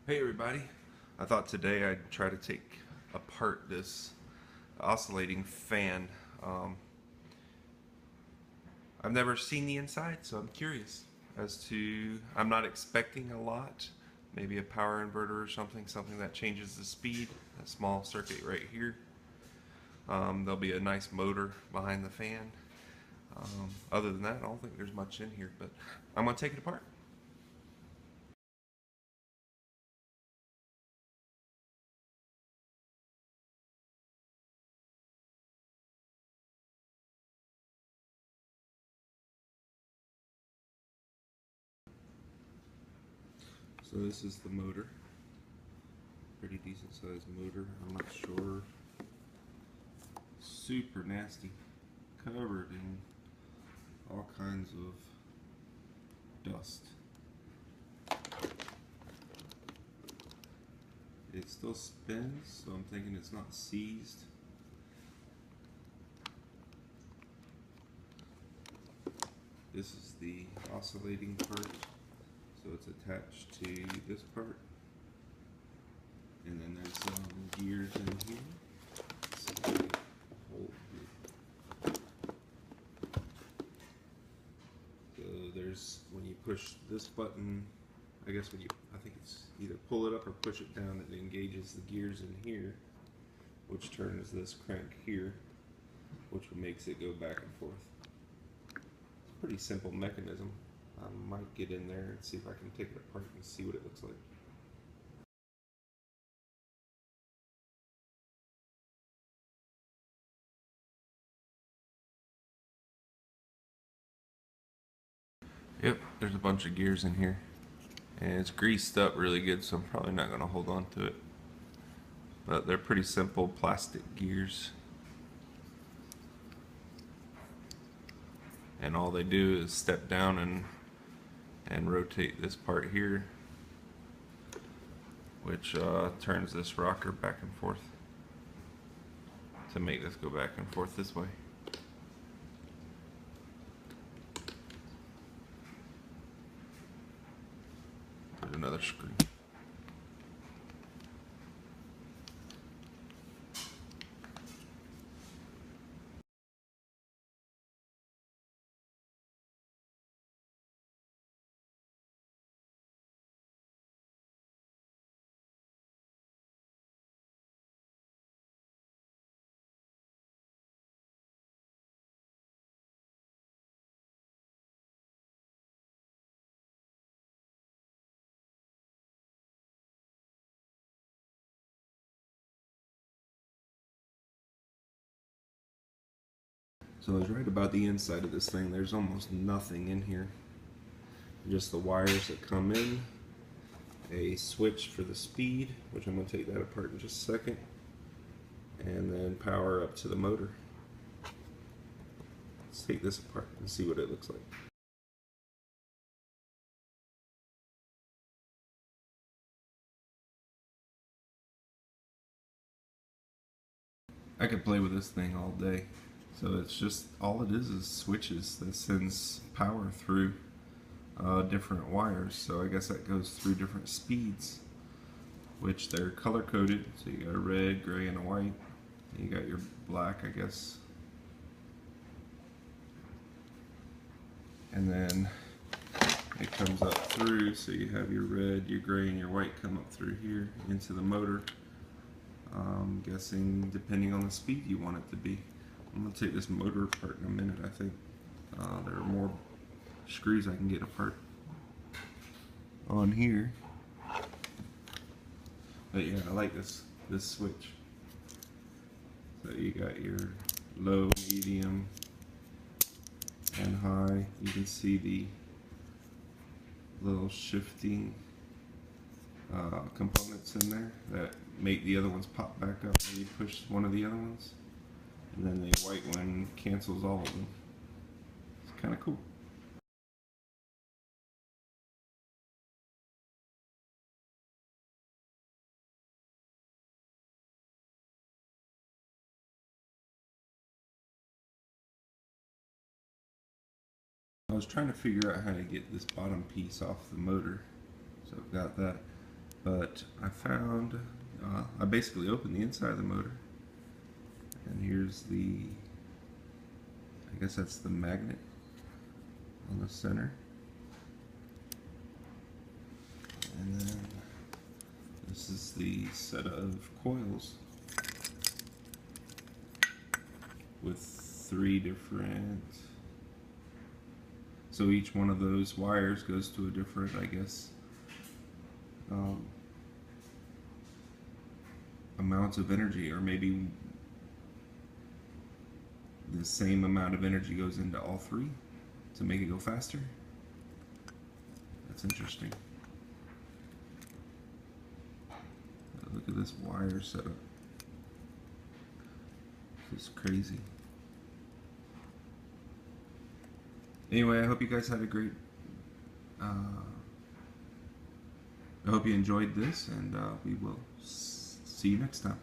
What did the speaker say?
Hey everybody, I thought today I'd try to take apart this oscillating fan. I've never seen the inside, so I'm curious I'm not expecting a lot, maybe a power inverter or something that changes the speed, a small circuit right here. There'll be a nice motor behind the fan. Other than that, I don't think there's much in here, but I'm going to take it apart. So this is the motor. Pretty decent sized motor. I'm not sure. Super nasty. Covered in all kinds of dust. It still spins, so I'm thinking it's not seized. This is the oscillating part. So it's attached to this part, and then there's some gears in here. So there's, when you push this button, I think it's either pull it up or push it down, that engages the gears in here, which turns this crank here, which makes it go back and forth. It's a pretty simple mechanism. I might get in there and see if I can take it apart and see what it looks like. Yep, there's a bunch of gears in here. And it's greased up really good, so I'm probably not going to hold on to it. But they're pretty simple plastic gears. And all they do is step down and rotate this part here, which turns this rocker back and forth to make this go back and forth this way. There's another screw. So I was right about the inside of this thing. There's almost nothing in here. Just the wires that come in, a switch for the speed, which I'm going to take that apart in just a second, and then power up to the motor. Let's take this apart and see what it looks like. I could play with this thing all day. So it's just, all it is switches that sends power through different wires. So I guess that goes through different speeds, which they're color coded. So you got a red, gray, and a white. And you got your black, I guess. And then it comes up through, so you have your red, your gray, and your white come up through here into the motor. I'm guessing depending on the speed you want it to be. I'm going to take this motor apart in a minute, I think. There are more screws I can get apart on here. But yeah, I like this switch. So you got your low, medium, and high. You can see the little shifting components in there that make the other ones pop back up when you push one of the other ones. And then the white one cancels all of them. It's kind of cool. I was trying to figure out how to get this bottom piece off the motor. So I've got that. But I found, I basically opened the inside of the motor, and here's the, I guess that's the magnet on the center. And then this is the set of coils with 3 different, so each one of those wires goes to a different, I guess, amounts of energy, or maybe the same amount of energy goes into all 3 to make it go faster. That's interesting. Look at this wire setup. This is crazy. Anyway, I hope you guys had a great, I hope you enjoyed this, and we will see you next time.